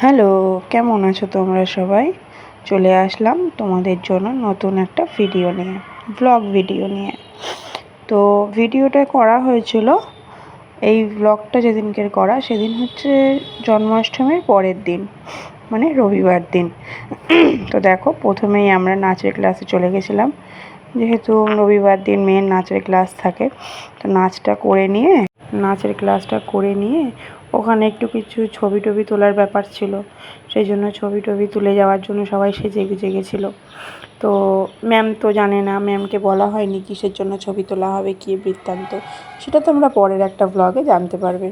Hello, কেমন আছো তোমরা সবাই? চলে আসলাম তোমাদের জন্য নতুন একটা ভিডিও নিয়ে, ব্লগ ভিডিও নিয়ে। তো ভিডিওটা করা হয়েছিল, এই ব্লগটা যেদিনকের করা সেদিন হচ্ছে জন্মাষ্টমীর পরের দিন, মানে রবিবার দিন। তো দেখো, প্রথমেই আমরা নাচের ক্লাসে চলে গেছিলাম, যেহেতু রবিবার দিন মেয়ের নাচের ক্লাস থাকে। তো নাচের ক্লাসটা করে নিয়ে ওখানে একটু কিছু ছবি টবি তোলার ব্যাপার ছিল, সেই জন্য ছবি টবি তুলে যাওয়ার জন্য সবাই সেজে গুজে গেছিলো। তো ম্যাম তো জানে না, ম্যামকে বলা হয়নি কিসের জন্য ছবি তোলা হবে, কী বৃত্তান্ত, সেটা তোমরা পরের একটা ব্লগে জানতে পারবে।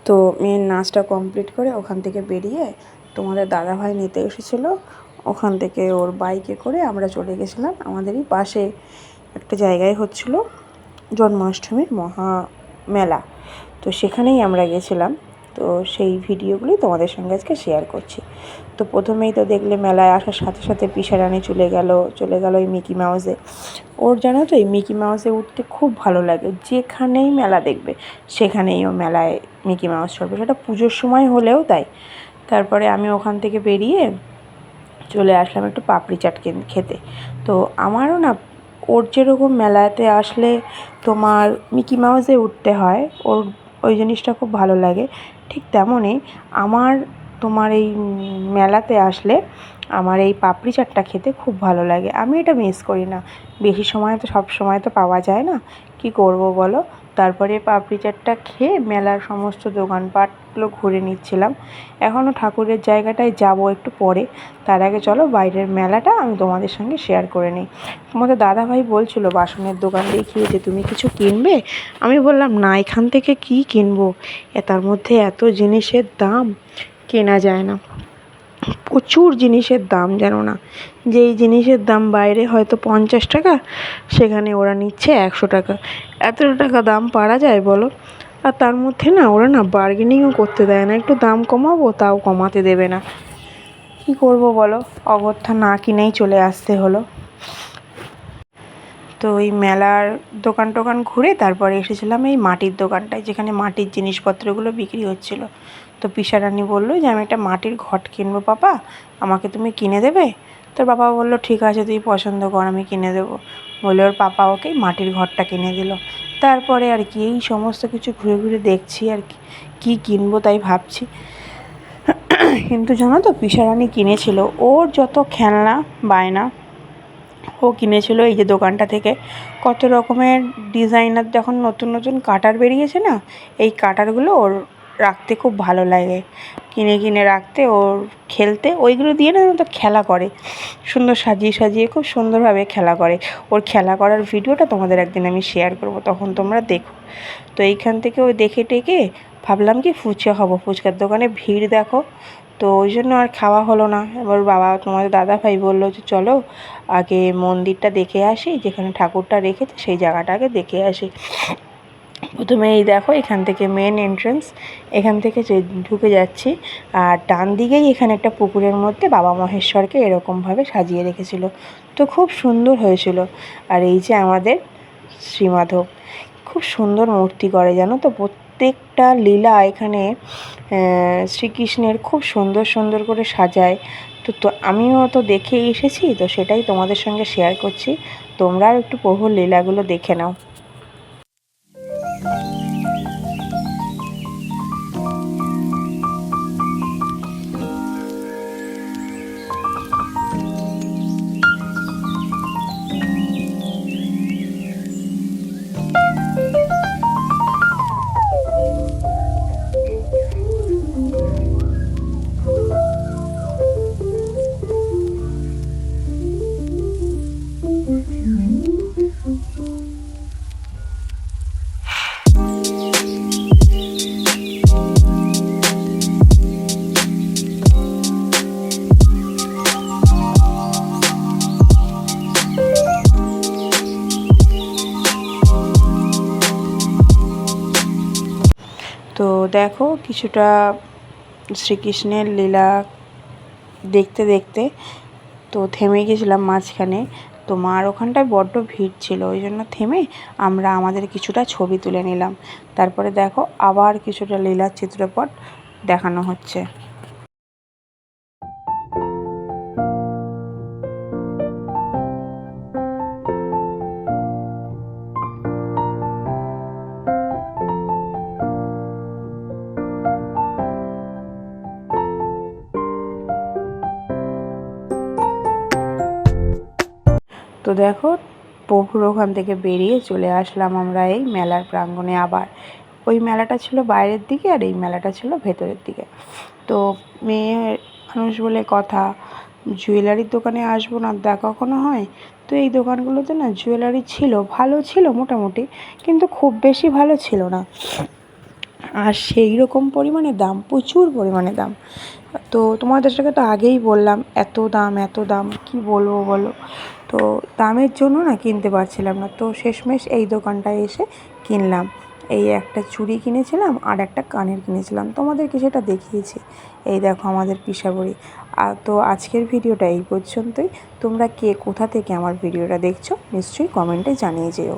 তো মেয়ের নাচটা কমপ্লিট করে ওখান থেকে বেরিয়ে তোমাদের দাদাভাই নিতে এসেছিলো। ওখান থেকে ওর বাইকে করে আমরা চলে গেছিলাম আমাদেরই পাশে একটা জায়গায় হচ্ছিলো জন্মাষ্টমীর মহা মেলা। তো সেখানেই আমরা গেছিলাম। তো সেই ভিডিওগুলি তোমাদের সঙ্গে আজকে শেয়ার করছি। তো প্রথমেই তো দেখলে মেলায় আসার সাথে সাথে পিসারানি চলে গেল এই মিকি মাউসে। ওর জানো তো এই মিকি মাউসে উঠতে খুব ভালো লাগে, যেখানেই মেলা দেখবে সেখানেই ও মেলায় মিকি মাউস চলবে, সেটা পুজোর সময় হলেও তাই। তারপরে আমি ওখান থেকে বেরিয়ে চলে আসলাম একটু পাপড়ি চাট খেতে। তো আমারও না, ওর যেরকম মেলাতে আসলে তোমার মিকি মাউসে উঠতে হয়, ওর ওই জিনিসটা খুব ভালো লাগে, ঠিক তেমনই আমার তোমার এই মেলাতে আসলে আমার এই পাপড়ি চাটটা খেতে খুব ভালো লাগে। আমি এটা মিস করি না, বেশি সময় তো সব সময় তো পাওয়া যায় না, কি করব বলো। তারপরে পাপড়ি চাটটা খেয়ে মেলার সমস্ত দোকানপাটগুলো ঘুরে নিচ্ছিলাম। এখনও ঠাকুরের জায়গাটায় যাব একটু পরে, তার আগে চলো বাইরের মেলাটা আমি তোমাদের সঙ্গে শেয়ার করে নিই। তোমাদের দাদাভাই বলছিল বাসনের দোকান দেখিয়ে যে তুমি কিছু কিনবে। আমি বললাম না, এখান থেকে কি কিনবো, তার মধ্যে এত জিনিসের দাম, কেনা যায় না। প্রচুর জিনিসের দাম, জানো না, যেই জিনিসের দাম বাইরে হয়তো 50 টাকা, সেখানে ওরা নিচ্ছে 100 টাকা। এত টাকা দাম পারা যায় বলো? আর তার মধ্যে না ওরা না বার্গেনিংও করতে দেয় না, একটু দাম কমাবো তাও কমাতে দেবে না। কি করব বলো, অগত্যা না কিনেই চলে আসতে হলো। তো ওই মেলার দোকান টোকান ঘুরে তারপরে এসেছিলাম এই মাটির দোকানটায়, যেখানে মাটির জিনিসপত্রগুলো বিক্রি হচ্ছিল। তো পিসারানি বললো যে আমি একটা মাটির ঘট কিনবো পাপা, আমাকে তুমি কিনে দেবে? তোর বাবা বললো ঠিক আছে, তুই পছন্দ কর, আমি কিনে দেবো। বলে ওর পাপা ওকে মাটির ঘরটা কিনে দিল। তারপরে আর কি এই সমস্ত কিছু ঘুরে ঘুরে দেখছি আর কি কিনবো তাই ভাবছি। কিন্তু জানো তো, পিসারানি কিনেছিল ওর যত খেলনা বায়না, ও কিনেছিল এই যে দোকানটা থেকে কত রকমের ডিজাইনার, যখন নতুন নতুন কাটার বেরিয়েছে না, এই কাটারগুলো ওর রাখতে খুব ভালো লাগে, কিনে কিনে রাখতে, ওর খেলতে, ওইগুলো দিয়ে না তো খেলা করে, সুন্দর সাজিয়ে সাজিয়ে খুব সুন্দরভাবে খেলা করে। ওর খেলা করার ভিডিওটা তোমাদের একদিন আমি শেয়ার করব, তখন তোমরা দেখো। তো এইখান থেকে ওই দেখে টেকে ভাবলাম কি ফুচকা খাবো, ফুচকার দোকানে ভিড় দেখো। তো ওই জন্য আর খাওয়া হলো না। এবার বাবা তোমাদের দাদাভাই বললো যে চলো আগে মন্দিরটা দেখে আসি, যেখানে ঠাকুরটা রেখেছে সেই জায়গাটা আগে দেখে আসি। প্রথমে এই দেখো, এখান থেকে মেন এন্ট্রেন্স, এখান থেকে ঢুকে যাচ্ছি, আর ডান দিকেই এখানে একটা পুকুরের মধ্যে বাবা মহেশ্বরকে এরকমভাবে সাজিয়ে রেখেছিল, তো খুব সুন্দর হয়েছিল। আর এই যে আমাদের শ্রীমাধব, খুব সুন্দর মূর্তি করে জানো তো, প্রত্যেকটা লীলা এখানে শ্রীকৃষ্ণের খুব সুন্দর সুন্দর করে সাজায়। তো আমিও তো দেখে এসেছি, তো সেটাই তোমাদের সঙ্গে শেয়ার করছি, তোমরাও একটু প্রভুর লীলাগুলো দেখে নাও। তো দেখো, কিছুটা শ্রীকৃষ্ণের লীলা দেখতে দেখতে তো থেমে গেছিলাম মাঝখানে। তো মার ওখানটায় বড্ড ভিড় ছিল, ওই জন্য থেমে আমরা আমাদের কিছুটা ছবি তুলে নিলাম। তারপরে দেখো আবার কিছুটা লীলার চিত্রপট দেখানো হচ্ছে। তো দেখো পুকুর ওখান থেকে বেরিয়ে চলে আসলাম আমরা এই মেলার প্রাঙ্গণে। আবার ওই মেলাটা ছিল বাইরের দিকে আর এই মেলাটা ছিল ভেতরের দিকে। তো মেয়ে মানুষ বলে কথা, জুয়েলারির দোকানে আসবো না তা কখনো হয়? তো এই দোকানগুলোতে না জুয়েলারি ছিল, ভালো ছিল মোটামুটি, কিন্তু খুব বেশি ভালো ছিল না। আর সেই রকম পরিমাণে দাম, প্রচুর পরিমাণে দাম। তো তোমাদের সাথে তো আগেই বললাম এত দাম কি বলবো বলো। তো দামের জন্য না কিনতে পারছিলাম না। তো শেষমেশ এই দোকানটায় এসে কিনলাম। এই একটা চুড়ি কিনেছিলাম আর একটা কানের কিনেছিলাম, তোমাদেরকে সেটা দেখিয়েছি। এই দেখো আমাদের পিসাবড়ি। আর তো আজকের ভিডিওটা এই পর্যন্তই। তোমরা কে কোথা থেকে আমার ভিডিওটা দেখছো নিশ্চয়ই কমেন্টে জানিয়ে যেও।